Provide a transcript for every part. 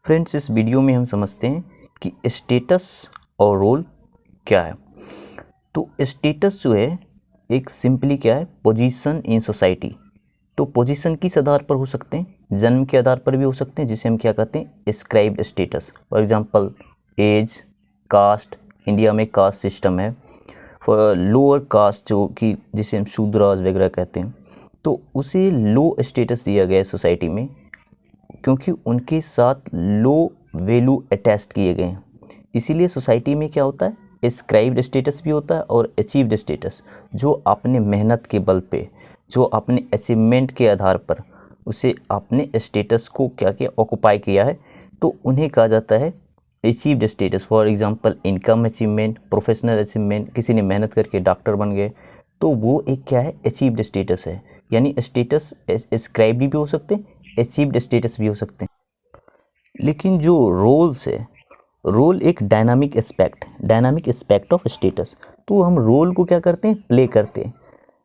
Friends, इस video में हम समझते हैं कि स्टेटस और रोल क्या है। तो स्टेटस जो है एक सिंपली क्या है, पोजीशन इन सोसाइटी। तो पोजीशन किस आधार पर हो सकते हैं? जन्म के आधार पर भी हो सकते हैं, जिसे हम क्या कहते हैं, ascribed status. For example age, caste, India में कास्ट सिस्टम है। फॉर लोअर कास्ट जो कि जिसे हम शूद्राज वगैरह कहते हैं, तो उसे लो स्टेटस दिया गया है सोसाइटी में, क्योंकि उनके साथ लो वैल्यू अटैच्ड किए गए हैं। इसीलिए सोसाइटी में क्या होता है, स्क्राइब्ड स्टेटस भी होता है और अचीव्ड स्टेटस। जो अपने मेहनत के बल पे, जो अपने अचीवमेंट के आधार पर उसे अपने स्टेटस को क्या किया, ऑक्युपाई किया है, तो उन्हें कहा जाता है achieved status. For example income achievement, professional achievement, किसी ने मेहनत करके डॉक्टर बन गए, तो वो एक क्या है, अचीव्ड स्टेटस है। यानी स्टेटस स्क्राइब भी हो सकते हैं, अचीव्ड स्टेटस भी हो सकते हैं। लेकिन जो रोल्स है, रोल एक डायनामिक एस्पेक्ट ऑफ स्टेटस। तो हम रोल को क्या करते हैं, प्ले करते हैं।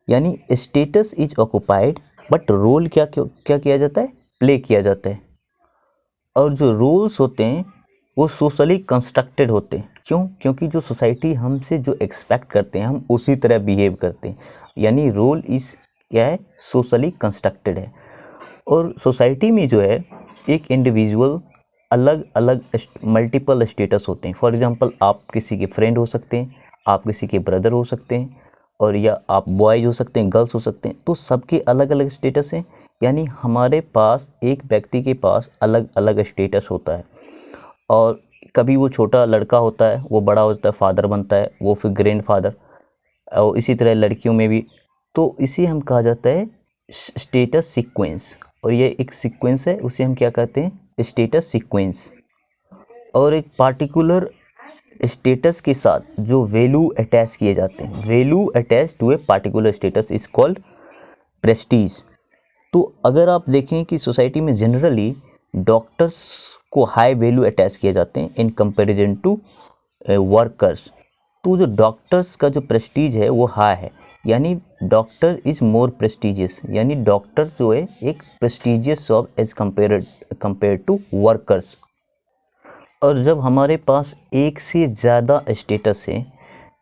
यानी status is occupied but role क्या क्या किया जाता है, प्ले किया जाता है। और जो रोल्स होते हैं वो सोशली कंस्ट्रक्टेड होते हैं। क्यों? क्योंकि जो सोसाइटी हमसे जो एक्सपेक्ट करते हैं हम उसी तरह बिहेव करते हैं। यानी रोल इज क्या है, सोशली कंस्ट्रक्टेड है। और सोसाइटी में जो है एक इंडिविजुअल अलग अलग मल्टीपल स्टेटस होते हैं। फॉर एग्जांपल आप किसी के फ्रेंड हो सकते हैं, आप किसी के ब्रदर हो सकते हैं, और या आप बॉयज़ हो सकते हैं, गर्ल्स हो सकते हैं। तो सबके अलग अलग स्टेटस हैं। यानी हमारे पास एक व्यक्ति के पास अलग अलग स्टेटस होता है। और कभी वो छोटा लड़का होता है, वो बड़ा होता है, फादर बनता है, वो फिर ग्रैंड फादर। और इसी तरह लड़कियों में भी। तो इसे हम कहा जाता है स्टेटस सीक्वेंस। और ये एक सीक्वेंस है, उसे हम क्या कहते हैं, स्टेटस सीक्वेंस। और एक पार्टिकुलर स्टेटस के साथ जो वैल्यू अटैच किए जाते हैं, value attach to a particular status is called prestige. तो अगर आप देखें कि सोसाइटी में जनरली डॉक्टर्स को हाई वैल्यू अटैच किए जाते हैं इन कंपैरिजन टू वर्कर्स। तो जो डॉक्टर्स का जो प्रेस्टीज है वो हाई है। यानी डॉक्टर इज़ मोर प्रेस्टीजियस। यानी डॉक्टर जो है एक prestigious job as compare to workers. और जब हमारे पास एक से ज़्यादा स्टेटस है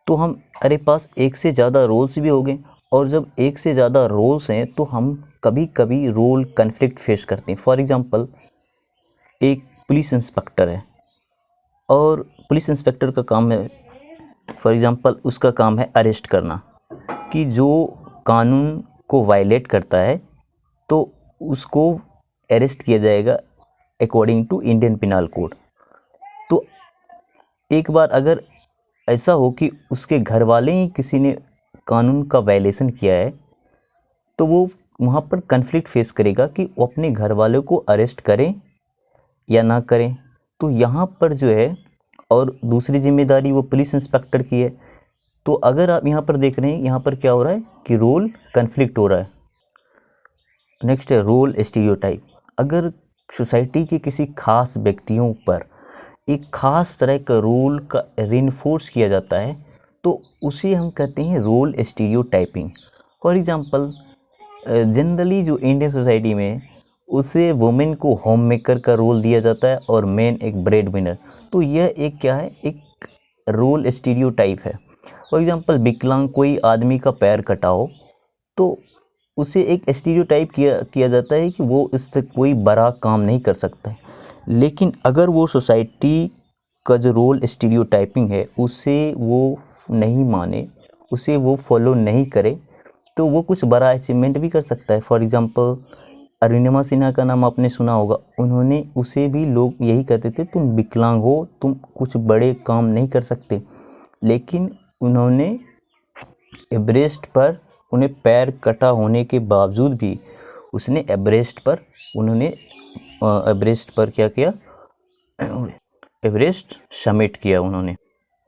तो हमारे पास एक से ज़्यादा रोल्स भी हो गए। और जब एक से ज़्यादा रोल्स हैं तो हम कभी कभी रोल कन्फ्लिक्ट फेस करते हैं। फॉर एग्जांपल एक पुलिस इंस्पेक्टर है, और पुलिस इंस्पेक्टर का काम है, फॉर एग्जांपल उसका काम है अरेस्ट करना। कि जो कानून को वायलेट करता है तो उसको अरेस्ट किया जाएगा according to Indian penal code. तो एक बार अगर ऐसा हो कि उसके घर वाले ही किसी ने कानून का वायलेशन किया है, तो वो वहाँ पर कन्फ्लिक्ट फेस करेगा कि वो अपने घर वालों को अरेस्ट करें या ना करें। तो यहाँ पर जो है, और दूसरी जिम्मेदारी वो पुलिस इंस्पेक्टर की है। तो अगर आप यहाँ पर देख रहे हैं, यहाँ पर क्या हो रहा है कि रोल कन्फ्लिक्ट हो रहा है। नेक्स्ट है रोल स्टीरियोटाइप। अगर सोसाइटी के किसी खास व्यक्तियों पर एक खास तरह का रोल का रिइंफोर्स किया जाता है, तो उसे हम कहते हैं role stereotyping. For example generally जो इंडियन सोसाइटी में उसे वुमेन को होम मेकर का रोल दिया जाता है और मैन एक ब्रेड विनर। तो यह एक क्या है, एक रोल स्टीरियोटाइप है। फॉर एग्जांपल विकलांग कोई आदमी का पैर कटा हो, तो उसे एक स्टीरियोटाइप किया जाता है कि वो इस तक कोई बड़ा काम नहीं कर सकता है। लेकिन अगर वो सोसाइटी का जो रोल स्टीरियोटाइपिंग है उसे वो नहीं माने, उसे वो फॉलो नहीं करे, तो वो कुछ बड़ा अचीवमेंट भी कर सकता है। फॉर एग्जांपल अरुणिमा सिन्हा का नाम आपने सुना होगा। उन्होंने, उसे भी लोग यही कहते थे तुम विकलांग हो, तुम कुछ बड़े काम नहीं कर सकते। लेकिन उन्होंने एवरेस्ट पर, उन्हें पैर कटा होने के बावजूद भी उसने एवरेस्ट पर क्या किया, एवरेस्ट समिट किया उन्होंने।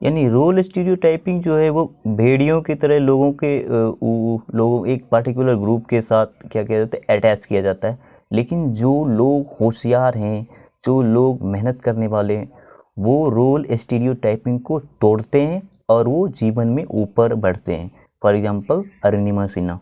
यानी रोल स्टीरियोटाइपिंग जो है वो भेड़ियों की तरह लोगों एक पार्टिकुलर ग्रुप के साथ क्या किया जाता है, अटैच किया जाता है। लेकिन जो लोग होशियार हैं, जो लोग मेहनत करने वाले हैं, वो रोल स्टीरियोटाइपिंग को तोड़ते हैं और वो जीवन में ऊपर बढ़ते हैं। For example Arunima Sinha.